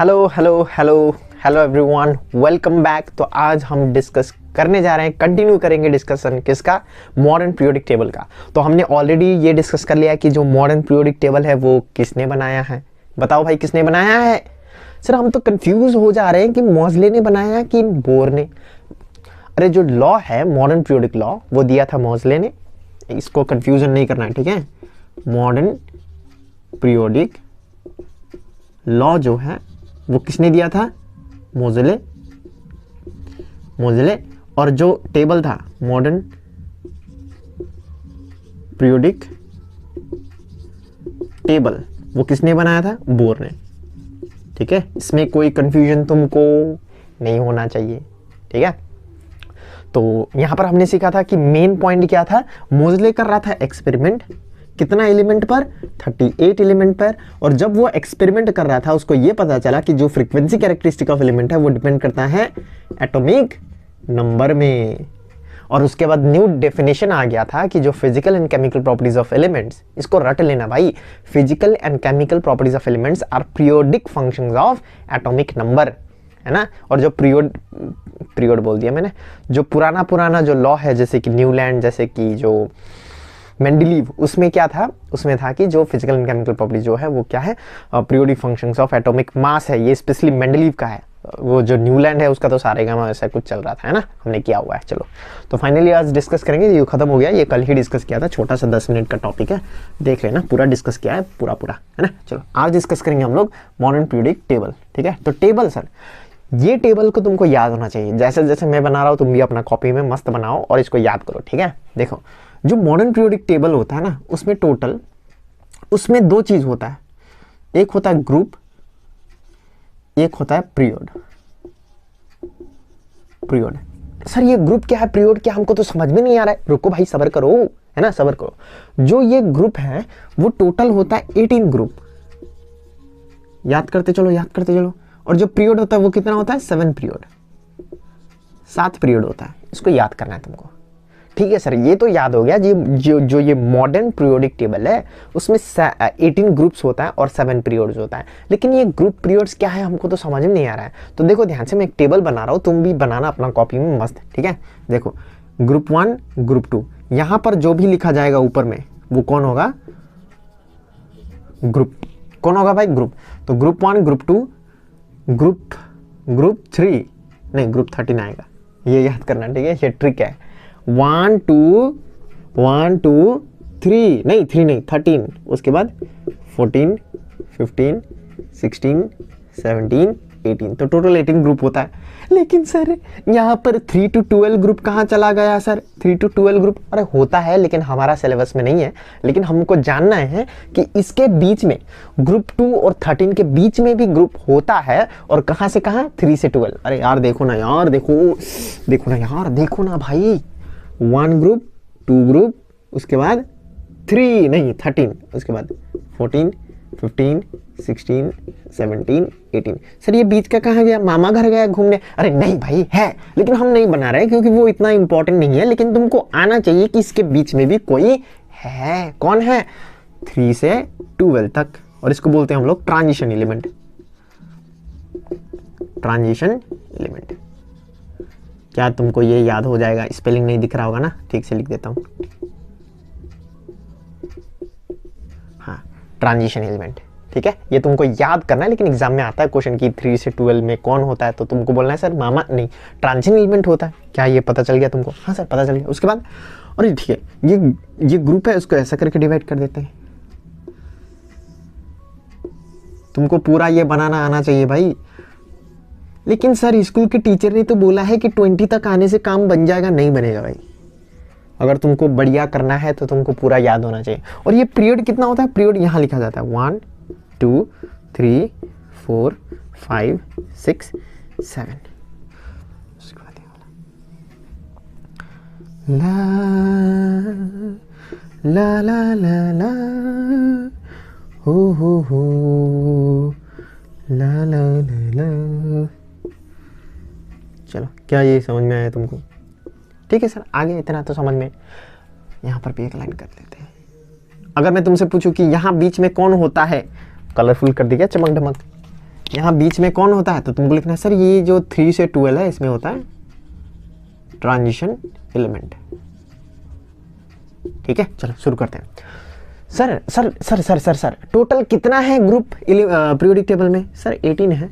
Hello hello hello hello everyone, welcome back. तो आज हम डिस्कस करने जा रहे हैं, कंटिन्यू करेंगे डिस्कशन किसका, मॉडर्न पीरियोडिक टेबल का। तो हमने ऑलरेडी ये डिस्कस कर लिया कि जो मॉडर्न पीरियोडिक टेबल है वो किसने बनाया है। बताओ भाई किसने बनाया है। सर हम तो कंफ्यूज हो जा रहे हैं कि मोज़ले ने बनाया कि बोर ने। अरे जो लॉ है मॉडर्न पीरियोडिक लॉ वो दिया था मोज़ले ने, इसको कंफ्यूजन नहीं करना है, ठीक है। मॉडर्न पीरियोडिक लॉ जो है वो किसने दिया था, मोज़ले। और जो टेबल था मॉडर्न पीरियोडिक टेबल वो किसने बनाया था, बोर ने। ठीक है, इसमें कोई कंफ्यूजन तुमको नहीं होना चाहिए, ठीक है। तो यहां पर हमने सीखा था कि मेन पॉइंट क्या था, मोज़ले कर रहा था एक्सपेरिमेंट कितना एलिमेंट पर, 38 एलिमेंट पर। और जब वो एक्सपेरिमेंट कर रहा था उसको ये पता चला कि जो फ्रीक्वेंसी कैरेक्टरिस्टिक ऑफ एलिमेंट है वो डिपेंड करता है एटॉमिक नंबर में। और उसके बाद न्यू डेफिनेशन आ गया था कि जो physical and chemical properties of elements, इसको रट लेना भाई, physical and chemical properties of elements are periodic functions of atomic number, है ना। और जो पीरियड बोल दिया मैंने, जो पुराना जो लॉ है जैसे कि न्यूलैंड, जैसे कि जो मेंडलीव, उसमें क्या था, उसमें था कि जो फिजिकल एंड केमिकल प्रॉपर्टी जो है वो क्या है, periodic functions of atomic mass है। ये स्पेशली मेंडलीव का है। वो जो न्यूलैंड है उसका तो सारे गामा ऐसा कुछ चल रहा था, है ना, हमने किया हुआ है। चलो तो फाइनली आज डिस्कस करेंगे, ये खत्म हो गया, ये कल ही डिस्कस किया था, छोटा सा 10 मिनट का टॉपिक है, देख लेना, पूरा डिस्कस किया है पूरा, है ना। चलो आज डिस्कस करेंगे हम लोग मॉडर्न पीरियोडिक टेबल, ठीक है। तो टेबल सर, ये टेबल को तुमको याद होना चाहिए, जैसे जैसे मैं बना रहा हूँ तुम भी अपना कॉपी में मस्त बनाओ और इसको याद करो, ठीक है। देखो जो मॉडर्न पीरियोडिक टेबल होता है ना, उसमें टोटल उसमें दो चीज होता है, एक होता है ग्रुप, एक होता है पीरियड। सर ये ग्रुप क्या है, पीरियड क्या, हमको तो समझ में नहीं आ रहा है। रुको भाई सब्र करो, है ना, सब्र करो। जो ये ग्रुप है वो टोटल होता है 18 ग्रुप, याद करते चलो। और जो पीरियड होता है वो कितना होता है, 7 पीरियड, 7 पीरियड होता है, इसको याद करना है तुमको, ठीक है सर। ये तो याद हो गया जो ये मॉडर्न पीरियोडिक टेबल है उसमें 18 ग्रुप्स होता है और 7 पीरियड्स होता है। लेकिन ये ग्रुप पीरियड्स क्या है हमको तो समझ में नहीं आ रहा है। तो देखो ध्यान से, मैं एक टेबल बना रहा हूँ, तुम भी बनाना अपना कॉपी में मस्त, ठीक है। देखो ग्रुप 1 ग्रुप 2, यहां पर जो भी लिखा जाएगा ऊपर में वो कौन होगा, ग्रुप। कौन होगा भाई, ग्रुप। तो ग्रुप 1 ग्रुप 2 ग्रुप 3 नहीं, ग्रुप 13 आएगा, ये याद करना, ठीक है, ये ट्रिक है। 1 2 3 नहीं, 3 नहीं, 13, उसके बाद 14 15 16 17 18, तो टोटल 18 ग्रुप होता है। लेकिन सर यहाँ पर 3 to 12 ग्रुप कहाँ चला गया सर, 3 to 12 ग्रुप, अरे होता है लेकिन हमारा सिलेबस में नहीं है। लेकिन हमको जानना है कि इसके बीच में ग्रुप 2 और 13 के बीच में भी ग्रुप होता है, और कहाँ से कहाँ, 3 से 12। अरे यार देखो ना यार, देखो ना भाई, 1 ग्रुप 2 ग्रुप, उसके बाद 3 नहीं 13, उसके बाद 14 15 16 17 18। सर ये बीच का कहाँ गया, मामा घर गया घूमने। अरे नहीं भाई है, लेकिन हम नहीं बना रहे क्योंकि वो इतना इंपॉर्टेंट नहीं है। लेकिन तुमको आना चाहिए कि इसके बीच में भी कोई है, कौन है, 3 से 12 तक, और इसको बोलते हैं हम लोग ट्रांजिशन एलिमेंट। क्या तुमको ये याद हो जाएगा, स्पेलिंग नहीं दिख रहा होगा ना, ठीक से लिख देता हूं, हाँ, ट्रांजिशन एलिमेंट, ठीक है। ये तुमको याद करना है, लेकिन एग्जाम में आता है क्वेश्चन की 3 से 12 में कौन होता है, तो तुमको बोलना है सर मामा नहीं, ट्रांजिशन एलिमेंट होता है। क्या ये पता चल गया तुमको, हाँ सर पता चल गया। उसके बाद और ठीक है, ये ग्रुप है, उसको ऐसा करके डिवाइड कर देते हैं। तुमको पूरा ये बनाना आना चाहिए भाई। लेकिन सर स्कूल के टीचर ने तो बोला है कि 20 तक आने से काम बन जाएगा, नहीं बनेगा भाई। अगर तुमको बढ़िया करना है तो तुमको पूरा याद होना चाहिए। और ये पीरियड कितना होता है, पीरियड यहाँ लिखा जाता है 1 2 3 4 5 6 7। उसके बाद ला ला ला ला हो ला ला ला ला। चलो क्या ये समझ में आया तुमको, ठीक है सर, आगे इतना तो समझ में। यहाँ पर भी एक लाइन कर लेते हैं। अगर मैं तुमसे पूछूं कि यहाँ बीच में कौन होता है, कलरफुल कर दिया चमक धमक, यहाँ बीच में कौन होता है, तो तुमको लिखना है सर ये जो 3 से 12 है इसमें होता है ट्रांजिशन एलिमेंट। ठीक है, चलो शुरू करते हैं। Sir sir sir sir sir sir total कितना है ग्रुप पीरियोडिक टेबल में? सर 18 है।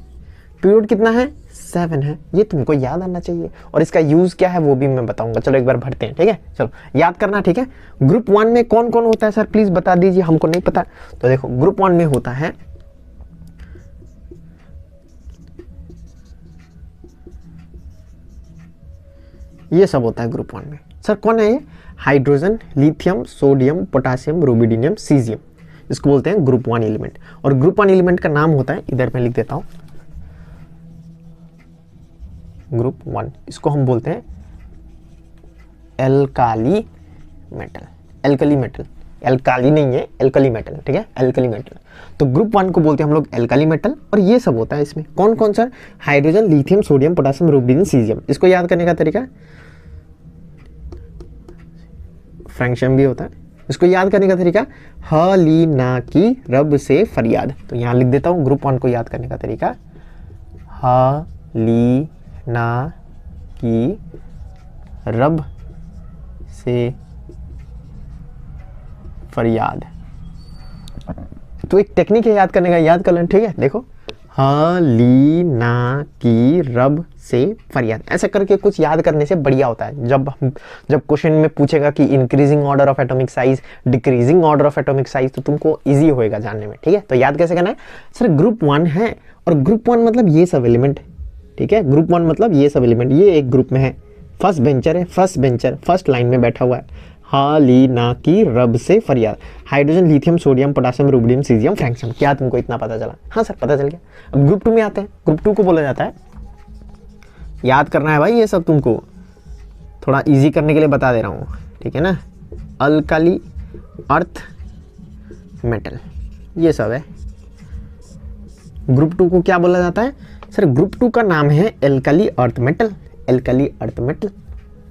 पीरियड कितना है? 7 है। ये तुमको याद आना चाहिए, और इसका यूज क्या है वो भी मैं बताऊंगा। चलो एक बार भरते हैं। ठीक है, चलो याद करना। ठीक है, ग्रुप 1 में कौन कौन होता है सर प्लीज बता दीजिए, हमको नहीं पता। तो देखो ग्रुप 1 में होता है ये सब होता है ग्रुप 1 में। सर कौन है ये? Hydrogen, lithium, sodium, potassium, rubidium, caesium, इसको बोलते हैं ग्रुप 1 एलिमेंट। और ग्रुप 1 एलिमेंट का नाम होता है, इधर मैं लिख देता हूं, ग्रुप 1, इसको हम बोलते हैं alkali metal. Alkali metal, alkali नहीं है, एल्कली मेटल। ठीक है, एल्कली मेटल। तो ग्रुप 1 को बोलते हैं हम लोग एल्काली मेटल। और ये सब होता है इसमें कौन कौन सा? Hydrogen, lithium, sodium, potassium, rubidium, caesium. इसको याद करने का तरीका, फ्रैंक्शन भी होता है। इसको याद करने का तरीका, ह ली ना की रब से फरियाद। तो यहाँ लिख देता हूँ ग्रुप 1 को याद करने का तरीका, ह ली ना की रब से फरियाद। तो एक टेक्निक है याद करने का, याद कर लें। ठीक है, देखो ह ली ना की रब से फरियाद, ऐसा करके कुछ याद करने से बढ़िया होता है। जब क्वेश्चन में पूछेगा कि increasing order of atomic size, decreasing order of atomic size, तो तुमको इजी होएगा जानने में। ठीक है, तो याद कैसे करना है? सर ग्रुप 1 है, और ग्रुप 1 मतलब ये सब एलिमेंट। ठीक है, ग्रुप 1 मतलब ये सब एलिमेंट, ये एक ग्रुप में है। फर्स्ट बेंचर है, फर्स्ट बेंचर फर्स्ट लाइन में बैठा हुआ है। हा ली ना की रब से फरियाद, hydrogen, lithium, sodium, potassium, rubidium, caesium, francium. क्या तुमको इतना पता चला? हाँ सर पता चल गया। अब ग्रुप 2 में आते हैं। ग्रुप 2 को बोला जाता है, याद करना है भाई, ये सब तुमको थोड़ा इजी करने के लिए बता दे रहा हूँ। ठीक है ना, अल्काली अर्थ मेटल, ये सब है। ग्रुप 2 को क्या बोला जाता है? सर ग्रुप 2 का नाम है alkali earth metal. Alkali earth metal,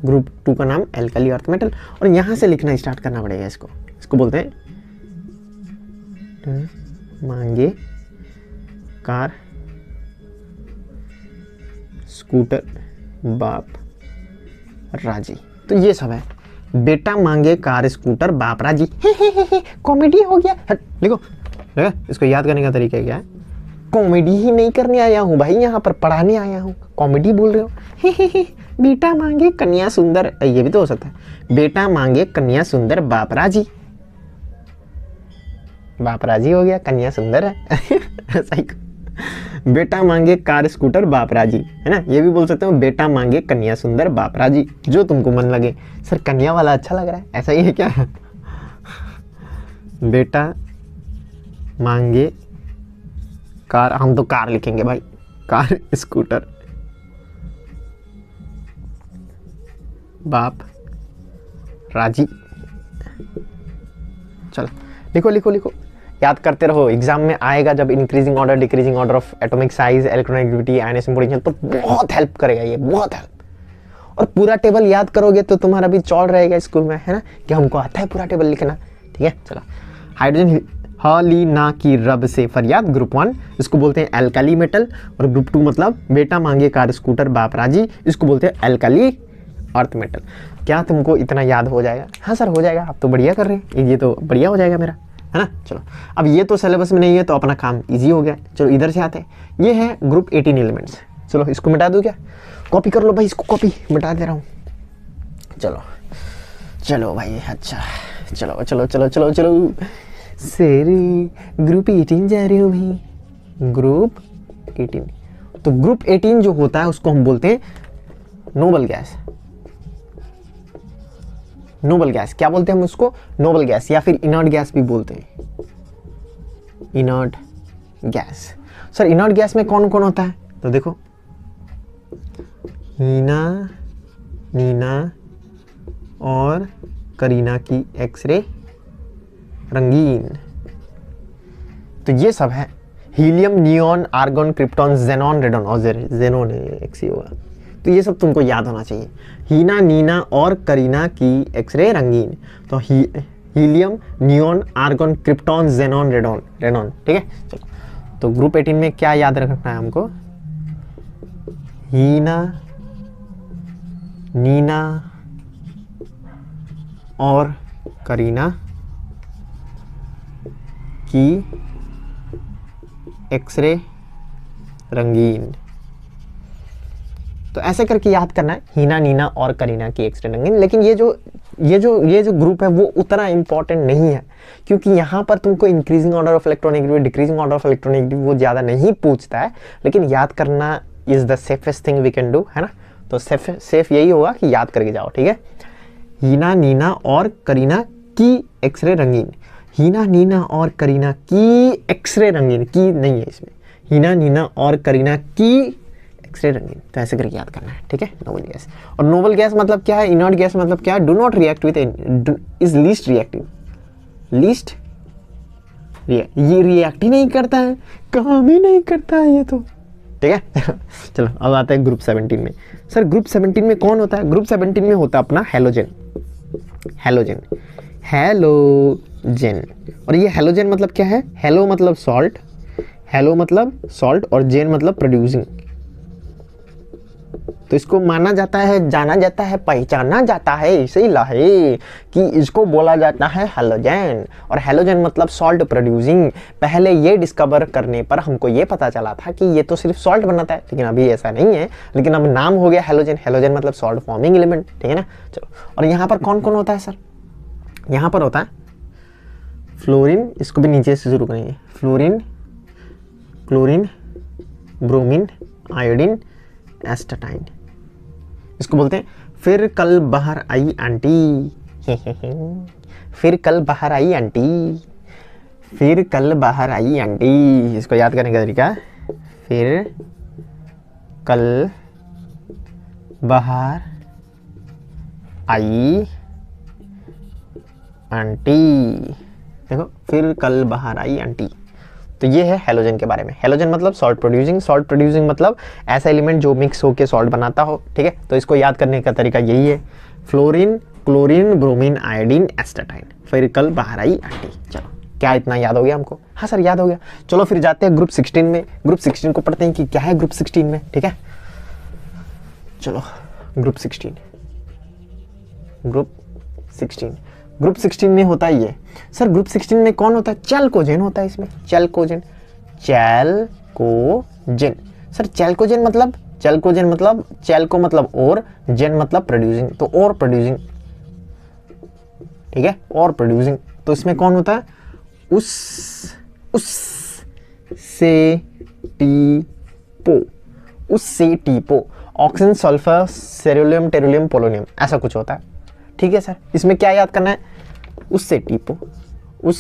group 2 का नाम एल्काली अर्थ मेटल। और यहां से लिखना स्टार्ट करना पड़ेगा इसको। इसको बोलते हैं मांगे कार स्कूटर बाप राजी। तो ये सब है, बेटा मांगे कार स्कूटर बाप राजी। कॉमेडी हो गया। देखो इसको याद करने का तरीका क्या है? कॉमेडी ही नहीं करने आया हूँ भाई, यहाँ पर पढ़ाने आया हूँ। कॉमेडी बोल रहे हो? बेटा मांगे कन्या सुंदर, ये भी तो हो सकता है। बेटा मांगे कन्या सुंदर बाप राजी। बाप राजी हो गया, कन्या सुंदर है। सही। बेटा मांगे कार स्कूटर बाप राजी, है ना, ये भी बोल सकते हो। बेटा मांगे कन्या सुंदर बाप राजी, जो तुमको मन लगे। सर कन्या वाला अच्छा लग रहा है, ऐसा ही है क्या? बेटा मांगे कार, हम तो कार लिखेंगे भाई, कार स्कूटर बाप राजी। चलो लिखो लिखो लिखो, याद करते रहो। एग्जाम में आएगा जब increasing order, decreasing order of atomic size, electronegativity, ionization potential, तो बहुत हेल्प करेगा ये, बहुत हेल्प। और पूरा टेबल याद करोगे तो तुम्हारा भी चौड़ रहेगा स्कूल में, है ना, कि हमको आता है पूरा टेबल लिखना। ठीक है, चलो। हाइड्रोजन, ह ली ना की रब से फरियाद, ग्रुप 1, इसको बोलते हैं एल्काली मेटल। और ग्रुप 2 मतलब बेटा मांगे कार स्कूटर बाप राजी, इसको बोलते हैं एल्काली अर्थ मेटल। क्या तुमको इतना याद हो जाएगा? हाँ सर हो जाएगा, आप तो बढ़िया कर रहे हैं, ये तो बढ़िया हो जाएगा मेरा, है ना। चलो अब ये तो सिलेबस में नहीं है तो अपना काम इजी हो गया। चलो इधर से आते हैं, ये है ग्रुप 18 एलिमेंट्स। चलो इसको मिटा दूँ क्या? कॉपी कर लो भाई, इसको कॉपी मिटा दे रहा हूँ। चलो चलो भाई, अच्छा चलो चलो चलो चलो चलो सर ग्रुप 18 जा रहे हो भाई, ग्रुप 18। तो ग्रुप 18 जो होता है उसको हम बोलते हैं नोबल गैस। नोबल गैस क्या बोलते हैं हम उसको? नोबल गैस, या फिर इनर्ट गैस भी बोलते हैं, inert gas. Sir inert gas में कौन कौन होता है? तो देखो हीना, नीना और करीना की एक्सरे रंगीन, तो ये सब है। Helium, neon, argon, krypton, xenon, radon, और जेनॉन एक्सी होगा। तो ये सब तुमको याद होना चाहिए। हीना, नीना और करीना की एक्सरे रंगीन, तो helium, neon, argon, krypton, xenon, radon, ठीक है। चलो तो ग्रुप 18 में क्या याद रखना है हमको, हीना, नीना और करीना की एक्सरे रंगीन। तो ऐसे करके याद करना है, हीना, नीना और करीना की एक्सरे रंगीन। लेकिन ये जो ग्रुप है वो उतना इंपॉर्टेंट नहीं है, क्योंकि यहाँ पर तुमको increasing order of electronegativity, decreasing order of electronegativity वो ज़्यादा नहीं पूछता है, लेकिन याद करना is the safest thing we can do, है ना। तो सेफ यही होगा कि याद करके जाओ, ठीक है। हीना, नीना और करीना की एक्सरे रंगीन, हीना, नीना और करीना की एक्सरे रंगीन, की नहीं है इसमें, हीना, नीना और करीना की एक्सरे रंगीन। तो ऐसे करके याद करना है, ठीक है। नोबल गैस, और नोबल गैस मतलब क्या है, इनर्ट गैस मतलब क्या है, do not react with, is least reactive, least ये रिएक्ट ही नहीं करता है, काम ही नहीं करता है ये तो, ठीक है। चलो अब आता है ग्रुप 17 में। सर ग्रुप 17 में कौन होता है, ग्रुप 17 में होता है अपना हैलोजन, हैलोजन, हैलोजन। और ये हैलोजन मतलब क्या है, हेलो मतलब सॉल्ट, हेलो मतलब सॉल्ट और जेन मतलब प्रोड्यूसिंग। तो इसको माना जाता है, जाना जाता है, पहचाना जाता है इसे लाहे कि इसको बोला जाता है हैलोजन। और हैलोजन मतलब सॉल्ट प्रोड्यूसिंग। पहले ये डिस्कवर करने पर हमको ये पता चला था कि ये तो सिर्फ सॉल्ट बनाता है, लेकिन अभी ऐसा नहीं है, लेकिन अब नाम हो गया हैलोजन। हैलोजन मतलब सॉल्ट फॉर्मिंग एलिमेंट, ठीक है ना। चलो, और यहाँ पर कौन कौन होता है सर, यहाँ पर होता है फ्लोरीन, इसको भी नीचे से शुरू करेंगे, फ्लोरीन, क्लोरीन, ब्रोमीन, आयोडीन, एस्टाटाइन, इसको बोलते हैं फिर कल बाहर आई आंटी। फिर कल बाहर आई आंटी, फिर कल बाहर आई आंटी। इसको याद करने का तरीका, फिर कल बाहर आई आंटी, देखो फिर कल बाहर आई आंटी। तो ये है हैलोजन के बारे में। हैलोजन मतलब सॉल्ट प्रोड्यूसिंग, सॉल्ट प्रोड्यूसिंग मतलब ऐसा एलिमेंट जो मिक्स होकर सॉल्ट बनाता हो, ठीक है। तो इसको याद करने का तरीका यही है, फ्लोरीन, क्लोरीन, ब्रोमीन, आयोडीन, एस्टाटाइन, फिर कल बाहर आई आंटी। चलो क्या इतना याद हो गया हमको, हाँ सर याद हो गया। चलो फिर जाते हैं ग्रुप 16 में। ग्रुप 16 को पढ़ते हैं कि क्या है ग्रुप 16 में, ठीक है। चलो ग्रुप 16, ग्रुप 16, ग्रुप 16 में होता है ये। सर ग्रुप 16 में कौन होता है, चैल्कोजेन होता है इसमें, चैल्कोजेन, चैल्कोजेन। सर चैल्कोजेन मतलब, चैल्कोजेन मतलब, चैल्को मतलब और, जेन मतलब प्रोड्यूसिंग, तो और प्रोड्यूसिंग, ठीक है, और प्रोड्यूसिंग। तो इसमें कौन होता है, उस से टीपो, उस से टीपो, ऑक्सीजन, सल्फर, सेरुलियम, टेरुलियम, पोलोनियम, ऐसा कुछ होता है, ठीक है सर। इसमें क्या याद करना है, उससे टीपो, उस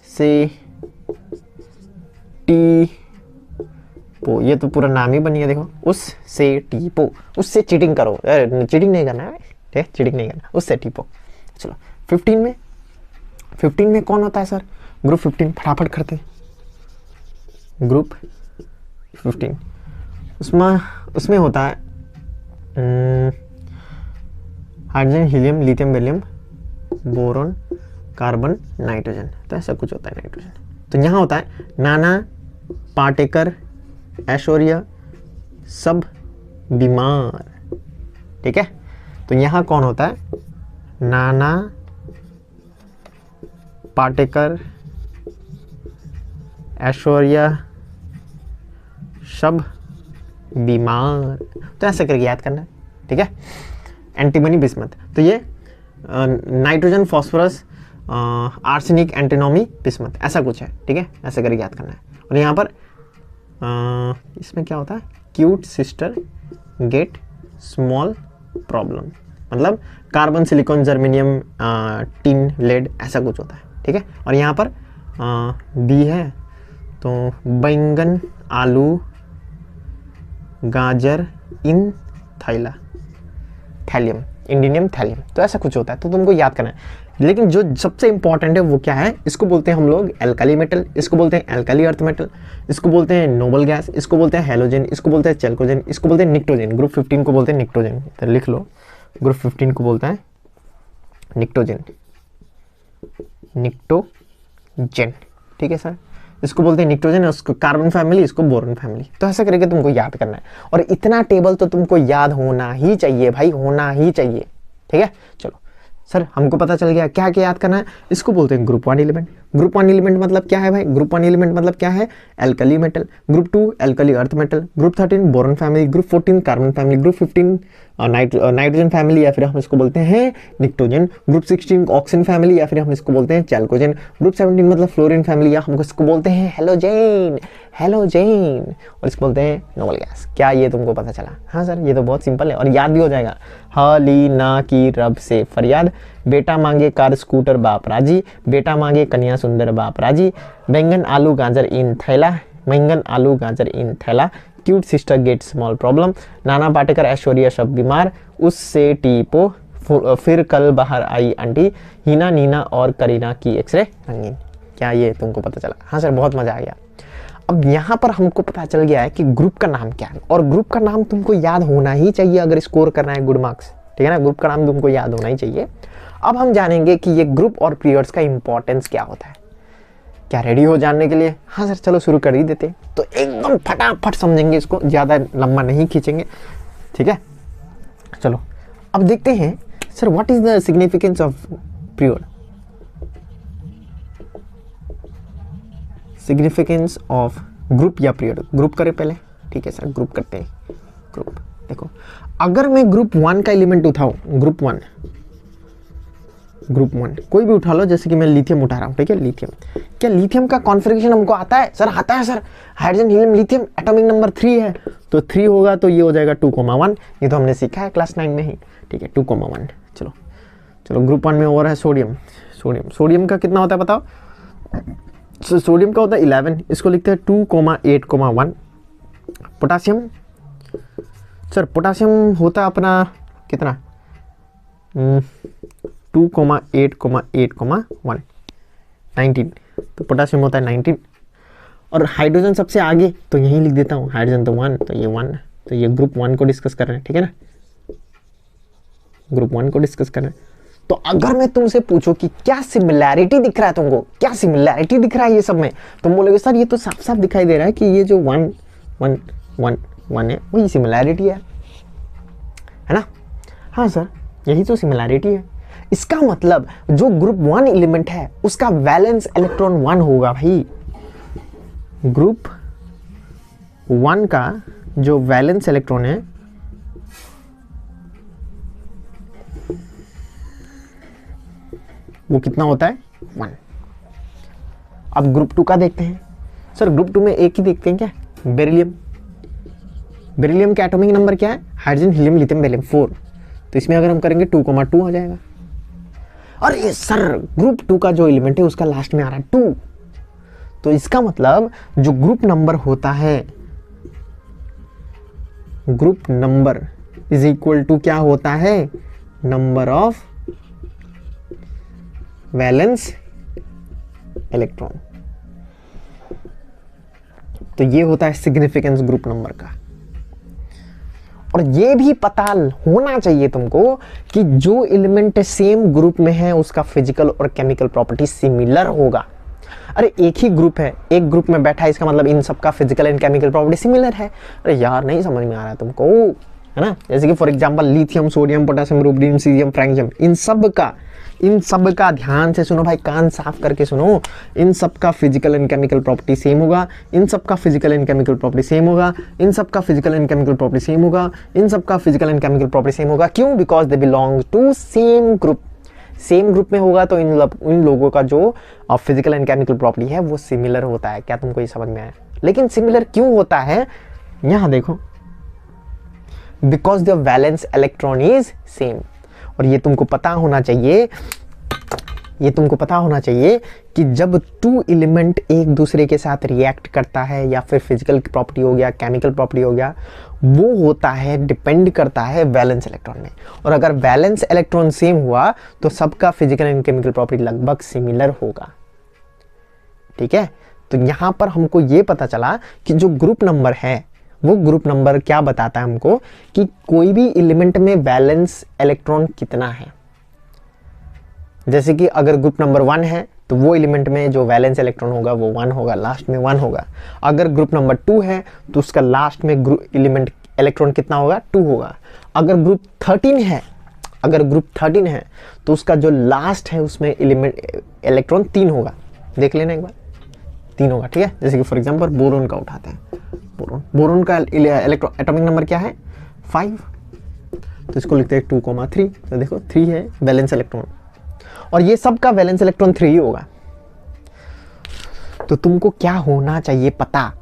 से टीपो, ये तो पूरा नाम ही बन गया, देखो उस से टीपो, उससे चीटिंग करो, चीटिंग नहीं करना है, ठीक है, चीटिंग नहीं करना, उससे टीपो। चलो 15 में, 15 में कौन होता है सर, ग्रुप 15, फटाफट करते हैं। ग्रुप 15 उसमें होता है hydrogen, helium, lithium, beryllium, boron, carbon, nitrogen. तो ऐसा कुछ होता है नाइट्रोजन। तो यहाँ होता है नाना, पाटेकर, ऐश्वर्या, सब बीमार, ठीक है। तो यहाँ कौन होता है, नाना, पाटेकर, ऐश्वर्या, सब बीमार। तो ऐसे करके याद करना है, ठीक है। एंटीमनी, बिस्मथ, तो ये nitrogen, phosphorus, arsenic, antinomy, bismuth, ऐसा कुछ है, ठीक है। ऐसे करके याद करना है। और यहाँ पर इसमें क्या होता है, cute sister get small problem, मतलब carbon, silicon, germanium, tin, lead, ऐसा कुछ होता है, ठीक है। और यहाँ पर बी है तो बैंगन, आलू, गाजर, इन थैला, थैलियम, इंडिनियम, थैलियम। तो ऐसा कुछ होता है, तो तुमको याद करना है। लेकिन जो सबसे इंपॉर्टेंट है वो क्या है, इसको बोलते हैं हम लोग एल्काली मेटल, इसको बोलते हैं एल्काली अर्थ मेटल, इसको बोलते हैं नोबल गैस, इसको बोलते हैं हैलोजन, इसको बोलते हैं चैल्कोजेन, इसको बोलते हैं निक्टोजेन। ग्रुप 15 को बोलते हैं निक्टोजेन, तो लिख लो, ग्रुप 15 को बोलता है निक्टोजेन, निक्टोजेन, ठीक है सर। इसको बोलते हैं निक्टोजन, इसको कार्बन फैमिली, इसको बोरॉन फैमिली। तो ऐसा करके तुमको याद करना है, और इतना टेबल तो तुमको याद होना ही चाहिए भाई, होना ही चाहिए। ठीक है, चलो सर हमको पता चल गया क्या क्या याद करना है। इसको बोलते हैं ग्रुप 1 एलिमेंट। ग्रुप 1 एलिमेंट मतलब क्या है भाई? ग्रुप 1 एलिमेंट मतलब क्या है? Alkali metal. Group 2 alkali earth metal. Group 13 boron family. Group 14 carbon family. Group 15 nitrogen family या फिर हम इसको बोलते हैं निक्टोजन। ग्रुप 16 ऑक्सीजन फैमिली या फिर हम इसको बोलते हैं चैल्कोजन। ग्रुप 17 मतलब फ्लोरीन फैमिली या हम इसको बोलते हैं हेलोजेन, हेलोजेन, और इसको बोलते हैं नोबल गैस। क्या ये तुमको पता चला? हाँ सर ये तो बहुत सिंपल है और याद भी हो जाएगा। हली ना की रब से फरियाद, बेटा मांगे कार स्कूटर बाप राजी, बेटा मांगे कन्या सुंदर बाप राजी, बैंगन आलू गाजर इन थैला, बैंगन आलू गाजर इन थैला, cute sister get small problem, Nana Patekar Aishwarya सब बीमार, उससे टीपो, फिर कल बाहर आई आंटी, हीना नीना और करीना की एक्सरे रंगीन। क्या ये तुमको पता चला? हाँ सर बहुत मजा आ गया। अब यहाँ पर हमको पता चल गया है कि ग्रुप का नाम क्या है, और ग्रुप का नाम तुमको याद होना ही चाहिए अगर स्कोर करना है गुड मार्क्स। ठीक है ना, ग्रुप का नाम तुमको याद होना ही चाहिए। अब हम जानेंगे कि ये ग्रुप और पीरियड्स का इंपॉर्टेंस क्या होता है। क्या रेडी हो जानने के लिए? हाँ सर चलो शुरू कर ही देते। तो एकदम फटाफट समझेंगे इसको, ज़्यादा लंबा नहीं खींचेंगे। ठीक है, चलो अब देखते हैं sir what is the significance of period. Significance of group या पीरियड। ग्रुप करें पहले, ठीक है सर ग्रुप करते हैं। ग्रुप देखो, अगर मैं ग्रुप 1 का एलिमेंट उठाऊं, ग्रुप 1 कोई भी उठा लो, जैसे कि मैं लिथियम उठा रहा हूं, ठीक है लिथियम। क्या लिथियम का कॉन्फ़िगरेशन हमको आता है? सर आता है sir, hydrogen helium lithium atomic number 3 है, तो 3 होगा तो ये हो जाएगा 2,1। ये तो हमने सीखा है क्लास 9 में ही। ठीक है 2,1। चलो चलो ग्रुप 1 में और है सोडियम। सोडियम का कितना होता है बताओ? सोडियम का होता है 11, इसको लिखते हैं 2,8,1। पोटासियम, सर पोटासियम होता अपना कितना? 2,8,8,1 19, तो पोटासियम होता है 19। और हाइड्रोजन सबसे आगे, तो यहीं लिख देता हूँ, हाइड्रोजन तो 1, तो ये 1, तो ये ग्रुप 1 को डिस्कस कर रहे हैं। ठीक है ना, ग्रुप 1 को डिस्कस कर रहे हैं। तो अगर मैं तुमसे पूछूं कि क्या सिमिलैरिटी दिख रहा है तुमको, क्या सिमिलैरिटी दिख रहा है ये सब में, तुम बोलोगे सर ये तो साफ साफ दिखाई दे रहा है कि ये जो 1 1 1 1 है वही सिमिलैरिटी है ना? हाँ सर यही तो सिमिलैरिटी है। इसका मतलब जो ग्रुप 1 एलिमेंट है उसका वैलेंस इलेक्ट्रॉन 1 होगा भाई। ग्रुप 1 का जो वैलेंस इलेक्ट्रॉन है वो कितना होता है? 1। अब ग्रुप 2 का देखते हैं। सर ग्रुप 2 में एक ही देखते हैं क्या? बेरिलियम। बेरिलियम का एटॉमिक नंबर क्या है? हाइड्रोजन हीलियम लिथियम बेरिलियम 4, तो इसमें अगर हम करेंगे 2,2 हो जाएगा। और ये सर ग्रुप 2 का जो एलिमेंट है उसका लास्ट में आ रहा है 2, तो इसका मतलब जो ग्रुप नंबर होता है, group number is equal to क्या होता है? Number of valence electron. तो ये होता है सिग्निफिकेंस ग्रुप नंबर का। और ये भी पता होना चाहिए तुमको कि जो एलिमेंट सेम ग्रुप में है उसका फिजिकल और केमिकल प्रॉपर्टी सिमिलर होगा। अरे एक ही ग्रुप है, एक ग्रुप में बैठा है, इसका मतलब इन सब का physical and chemical property similar है। अरे यार नहीं समझ में आ रहा है तुमको, है ना? जैसे कि for example lithium, sodium, potassium, rubidium, cerium, francium, इन सब का ध्यान से सुनो भाई, कान साफ करके सुनो। इन सब का physical and chemical property same होगा, इन सब का physical and chemical property same होगा, इन सब का physical and chemical property same होगा, इन सब का physical and chemical property same होगा। क्यों? Because they belong to same group. Same group में होगा तो इन लोगों का जो फिजिकल एंड केमिकल प्रॉपर्टी है वो सिमिलर होता है। क्या तुमको ये समझ में आया? लेकिन सिमिलर क्यों होता है यहां देखो, because the valence electron is same. और ये तुमको पता होना चाहिए, ये तुमको पता होना चाहिए कि जब 2 एलिमेंट एक दूसरे के साथ रिएक्ट करता है या फिर फिजिकल प्रॉपर्टी हो गया, केमिकल प्रॉपर्टी हो गया, वो होता है डिपेंड करता है वैलेंस इलेक्ट्रॉन में। और अगर वैलेंस इलेक्ट्रॉन सेम हुआ तो सबका फिजिकल एंड केमिकल प्रॉपर्टी लगभग सिमिलर होगा। ठीक है, तो यहां पर हमको ये पता चला कि जो ग्रुप नंबर है वो ग्रुप नंबर क्या बताता है हमको कि कोई भी एलिमेंट में वैलेंस इलेक्ट्रॉन कितना है। जैसे कि अगर ग्रुप नंबर 1 है तो वो एलिमेंट में जो वैलेंस इलेक्ट्रॉन होगा वो 1 होगा, लास्ट में 1 होगा। अगर ग्रुप नंबर 2 है तो उसका लास्ट में एलिमेंट इलेक्ट्रॉन कितना होगा, 2 होगा। अगर ग्रुप 13 है, अगर ग्रुप 13 है तो उसका जो लास्ट है उसमें एलिमेंट इलेक्ट्रॉन 3 होगा। देख लेना एक बार, 3 होगा, ठीक है। जैसे कि फॉर एग्जांपल बोरोन का उठाते हैं, बोरोन का इलेक्ट्रॉन एटॉमिक नंबर क्या है, 5, तो इसको लिखते हैं 2,3। तो देखो 3 है वैलेंस इलेक्ट्रॉन, और ये सब का वैलेंस इलेक्ट्रॉन 3 ही होगा। तो तुमको क्या होना चाहिए पता,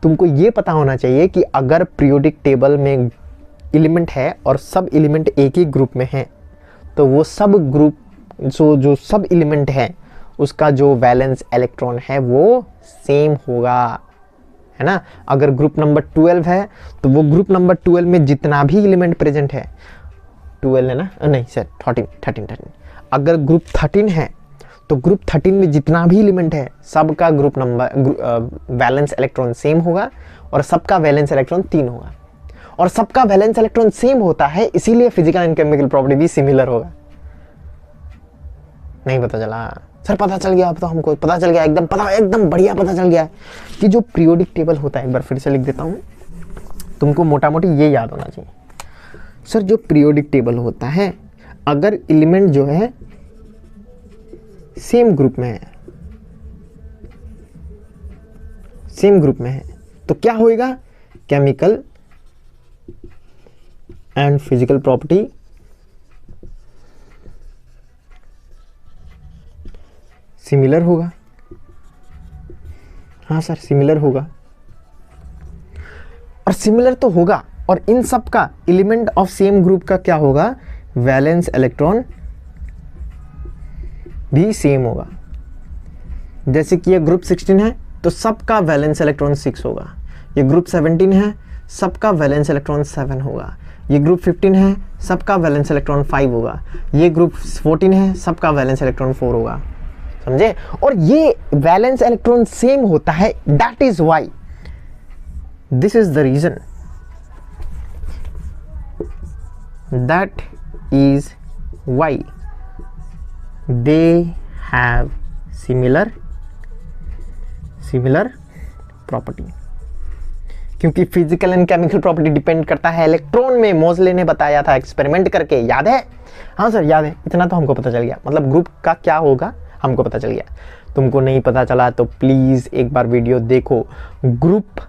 तुमको ये पता होना चाहिए कि अगर पीरियोडिक टेबल में एलिमेंट है और सब एलिमेंट एक ही ग्रुप में है तो वो सब ग्रुप जो सब एलिमेंट है उसका जो वैलेंस इलेक्ट्रॉन है वो सेम होगा, है ना। अगर ग्रुप नंबर 12 है तो वो ग्रुप नंबर 12 में जितना भी एलिमेंट प्रेजेंट है, 12 है ना, नहीं सर 13, अगर ग्रुप 13 है तो ग्रुप 13 में जितना भी एलिमेंट है सबका group number valence electron same होगा और सबका वैलेंस इलेक्ट्रॉन 3 होगा। और सबका वैलेंस इलेक्ट्रॉन सेम होता है इसीलिए फिजिकल एंड केमिकल प्रॉपर्टी भी सिमिलर होगा। नहीं पता चला सर? पता चल गया, अब तो हमको पता चल गया, एकदम बढ़िया पता चल गया कि जो पीरियोडिक टेबल होता है, एक बार फिर से लिख देता हूं, तुमको मोटा मोटी ये याद होना चाहिए। सर जो पीरियोडिक टेबल होता है, अगर एलिमेंट जो है सेम ग्रुप में है, सेम ग्रुप में है तो क्या होएगा, chemical and physical property similar होगा। हाँ सर सिमिलर होगा, और सिमिलर तो होगा, और इन सब का एलिमेंट ऑफ सेम ग्रुप का क्या होगा, वैलेंस इलेक्ट्रॉन भी सेम होगा। जैसे कि ये ग्रुप 16 है तो सबका वैलेंस इलेक्ट्रॉन 6 होगा, ये ग्रुप 17 है सबका वैलेंस इलेक्ट्रॉन 7 होगा, ये ग्रुप 15 है सबका वैलेंस इलेक्ट्रॉन 5 होगा, ये ग्रुप 14 है सबका वैलेंस इलेक्ट्रॉन 4 होगा, समझे। और ये वैलेंस इलेक्ट्रॉन सेम होता है, that is why, this is the reason, that is why they have similar property. क्योंकि physical and chemical property depend करता है इलेक्ट्रॉन में, मोजले ने बताया था एक्सपेरिमेंट करके, याद है? हाँ सर याद है, इतना तो हमको पता चल गया, मतलब ग्रुप का क्या होगा हमको पता चल गया। तुमको नहीं पता चला तो प्लीज एक बार वीडियो देखो। ग्रुप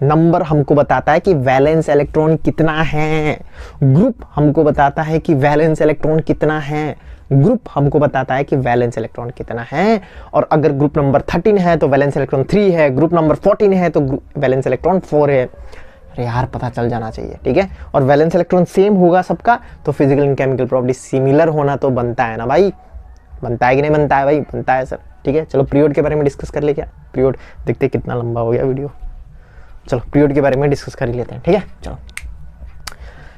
नंबर हमको बताता है कि वैलेंस इलेक्ट्रॉन कितना है, ग्रुप हमको बताता है कि वैलेंस इलेक्ट्रॉन कितना है, ग्रुप हमको बताता है कि वैलेंस इलेक्ट्रॉन कितना है। और अगर ग्रुप नंबर 13 है तो वैलेंस इलेक्ट्रॉन 3 है, ग्रुप नंबर 14 है तो वैलेंस इलेक्ट्रॉन 4 है। अरे यार पता चल जाना चाहिए, ठीक है। और वैलेंस इलेक्ट्रॉन सेम होगा सबका, तो physical and chemical property similar होना तो बनता है ना भाई, बनता है कि नहीं बनता है भाई? बनता है सर, ठीक है। चलो पीरियड के बारे में डिस्कस कर ले क्या, पीरियड देखते कितना लंबा हो गया वीडियो। चलो पीरियड के बारे में डिस्कस कर ही लेते हैं, ठीक है। चलो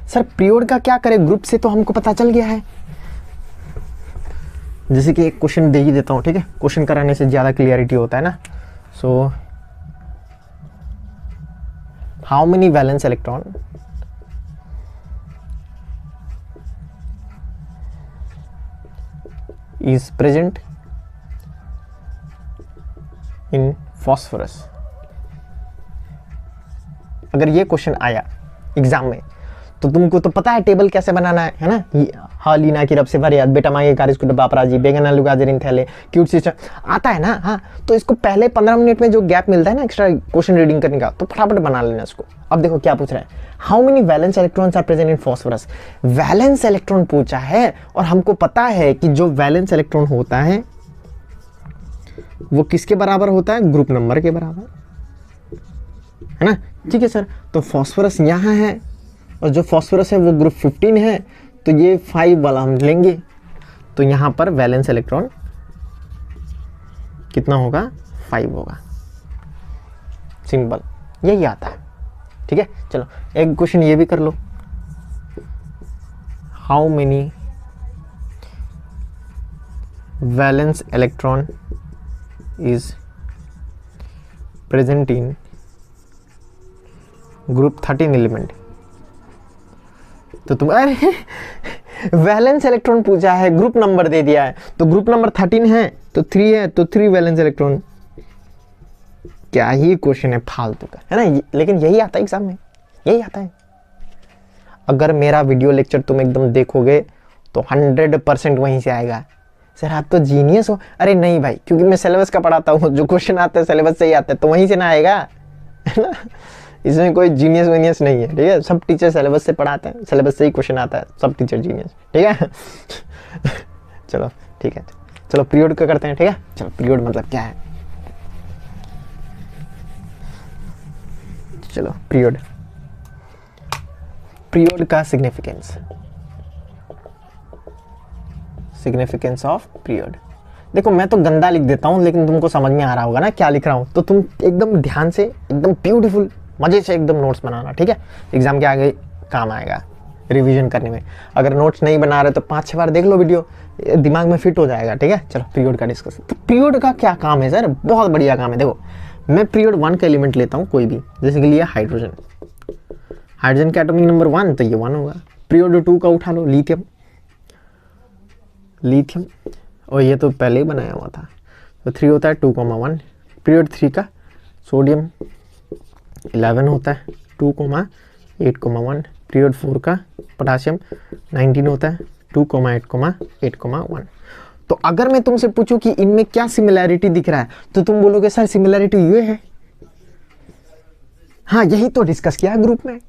सर पीरियड का क्या करें, ग्रुप से तो हमको पता चल गया है। जैसे कि एक क्वेश्चन दे ही देता हूं, ठीक है, क्वेश्चन कराने से ज्यादा क्लियरिटी होता है ना। So how many valence electron is present in phosphorus? अगर ये क्वेश्चन आया एग्जाम में तो तुमको तो पता है टेबल कैसे बनाना है ना। हाँ लीना की रब से फरियाद, बेटा मांगे कारिस को डब्बा अपराजी, बेगन आलू गाजर थैले, क्यूट सिस्टर, आता है ना। हाँ तो इसको पहले 15 मिनट में जो गैप मिलता है ना एक्स्ट्रा क्वेश्चन रीडिंग करने का, तो फटाफट बना लेना इसको। अब देखो क्या पूछ रहा है, how many valence electrons are present in phosphorus. Valence electron पूछा है, और हमको पता है कि जो वैलेंस इलेक्ट्रॉन होता है वो किसके बराबर होता है, ग्रुप नंबर के बराबर, है ना। ठीक है सर, तो फॉस्फोरस यहाँ है और जो फॉस्फोरस है वो ग्रुप 15 है, तो ये 5 वाला हम लेंगे, तो यहाँ पर वैलेंस इलेक्ट्रॉन कितना होगा, 5 होगा। सिंपल यही आता है, ठीक है। चलो एक क्वेश्चन ये भी कर लो, how many valence electron is present in group 13 element. तो तुम अरे वैलेंस इलेक्ट्रॉन पूछा है, ग्रुप नंबर दे दिया है, तो ग्रुप नंबर 13 है तो 3 है, तो 3 वैलेंस इलेक्ट्रॉन। क्या ही क्वेश्चन है फालतू का, है ना, लेकिन यही आता है एग्जाम में, यही आता है। अगर मेरा वीडियो लेक्चर तुम एकदम देखोगे तो 100% वहीं से आएगा। सर आप तो जीनियस हो। अरे नहीं भाई, क्योंकि मैं सिलेबस का पढ़ाता हूँ, जो क्वेश्चन आता है सिलेबस से ही आता है, तो वहीं से ना आएगा, है ना। इसमें कोई जीनियस वीनियस नहीं है, ठीक है। सब टीचर सिलेबस से पढ़ाते हैं, सिलेबस से ही क्वेश्चन आता है, सब टीचर जीनियस, ठीक है। चलो ठीक है, चलो पीरियड का करते हैं, ठीक है। चलो पीरियड मतलब क्या है, चलो पीरियड, पीरियड का सिग्निफिकेंस, सिग्निफिकेंस ऑफ पीरियड। देखो मैं तो गंदा लिख देता हूँ, लेकिन तुमको समझ में आ रहा होगा ना क्या लिख रहा हूँ, तो तुम एकदम ध्यान से, एकदम ब्यूटीफुल मजे से एकदम नोट्स बनाना, ठीक है। एग्जाम के आगे काम आएगा रिवीजन करने में। अगर नोट्स नहीं बना रहे तो 5-6 बार देख लो वीडियो, दिमाग में फिट हो जाएगा, ठीक है। चलो पीरियड का डिस्कस। तो पीरियड का क्या काम है सर, बहुत बढ़िया काम है। देखो मैं पीरियड 1 का एलिमेंट लेता हूँ कोई भी, जैसे कि लिया हाइड्रोजन, हाइड्रोजन का एटॉमिक नंबर 1 तो ये 1 होगा। पीरियड 2 का उठा लो, लिथियम, लिथियम, और ये तो पहले ही बनाया हुआ था, तो 3 होता है 2,1। पीरियड 3 का सोडियम 11 होता है 2,8,1। पीरियड 4 का पोटासियम 19 होता है 2,8,8,1। तो अगर मैं तुमसे पूछूं कि इनमें क्या सिमिलैरिटी दिख रहा है, तो तुम बोलोगे सर सिमिलैरिटी ये है। हाँ यही तो डिस्कस किया है ग्रुप में,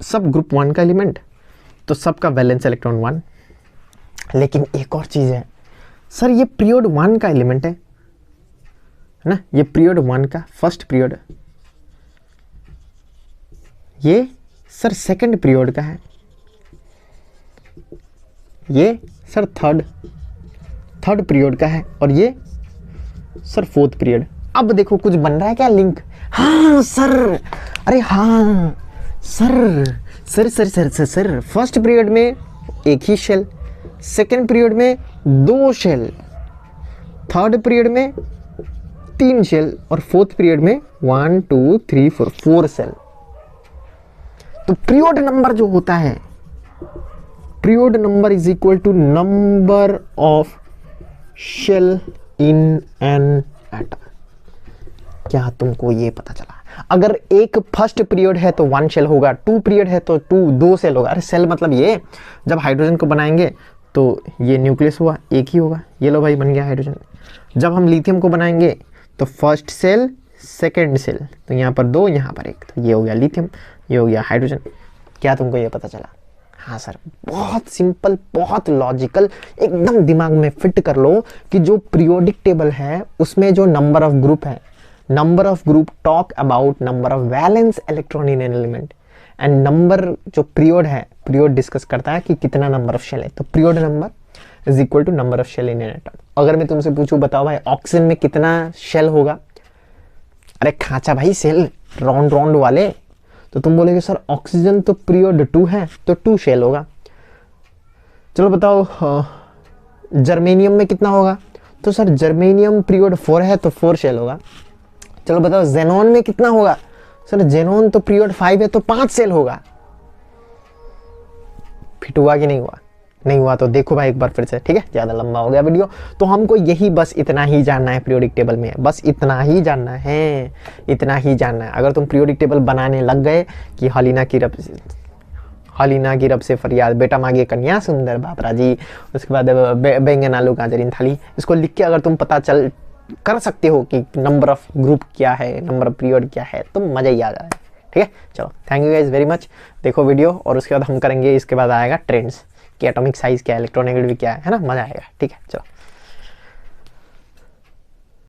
सब ग्रुप 1 का एलिमेंट, तो सबका वैलेंस इलेक्ट्रॉन 1। लेकिन एक और चीज है सर, ये पीरियड 1 का एलिमेंट है ना, ये पीरियड 1 का फर्स्ट पीरियड, ये सर सेकंड पीरियड का है, ये सर थर्ड पीरियड का है, और ये सर फोर्थ पीरियड। अब देखो कुछ बन रहा है क्या लिंक? हाँ सर, अरे हाँ सर फर्स्ट पीरियड में एक ही शेल, सेकेंड पीरियड में 2 शेल, थर्ड पीरियड में 3 शेल, और फोर्थ पीरियड में 1 2 3 4 शेल। तो पीरियड नंबर जो होता है, period number is equal to number of shell in an atom. क्या तुमको ये पता चला? अगर एक फर्स्ट पीरियड है तो 1 शेल होगा, 2 पीरियड है तो 2 शेल होगा। अरे सेल मतलब ये, जब हाइड्रोजन को बनाएंगे तो ये न्यूक्लियस हुआ, एक ही होगा, ये लो भाई बन गया हाइड्रोजन। जब हम लिथियम को बनाएंगे तो फर्स्ट सेल सेकेंड सेल, तो यहाँ पर 2 यहाँ पर 1, तो ये हो गया लिथियम, ये हो गया हाइड्रोजन। क्या तुमको ये पता चला? हाँ सर, बहुत सिंपल, बहुत लॉजिकल, एकदम दिमाग में फिट कर लो कि जो पीरियोडिक टेबल है उसमें जो नंबर ऑफ ग्रुप है, number of group talk about number of valence electron in an element, and number जो पीरियड है, पीरियड डिस्कस करता है कि कितना नंबर ऑफ शेल है, तो period number is equal to number of shell in an atom. अगर मैं तुमसे पूछूं बताओ भाई ऑक्सीजन में कितना शेल होगा, अरे खांचा भाई सेल राउंड राउंड वाले, तो तुम बोलोगे सर ऑक्सीजन तो पीरियड 2 है तो 2 शेल होगा। चलो बताओ जर्मेनियम में कितना होगा, तो सर जर्मेनियम पीरियड 4 है तो 4 शेल होगा। चलो बताओ जेनॉन में कितना होगा, सर जेनॉन तो पीरियड 5 है तो 5 शेल होगा। फिट हुआ कि नहीं हुआ? नहीं हुआ तो देखो भाई एक बार फिर से, ठीक है, ज्यादा लंबा हो गया वीडियो। तो हमको यही बस इतना ही जानना है पीरियोडिक टेबल में, बस इतना ही जानना है, इतना ही जानना है। अगर तुम पीरियोडिक टेबल बनाने लग गए कि हलीना की रब से फरियाद, बेटा मांगे कन्या सुंदर बापरा जी, उसके बाद बैंगन आलू गाजर थाली, इसको लिख के अगर तुम पता चल कर सकते हो कि नंबर ऑफ ग्रुप क्या है, नंबर ऑफ पीरियड क्या है, तो मजा ही आ जाए, ठीक है। चलो thank you guys very much, देखो वीडियो, और उसके बाद हम करेंगे, इसके बाद आएगा ट्रेंड्स कि एटॉमिक साइज क्या है, इलेक्ट्रॉनेगेटिविटी क्या है ना, मजा आएगा, ठीक है। चलो।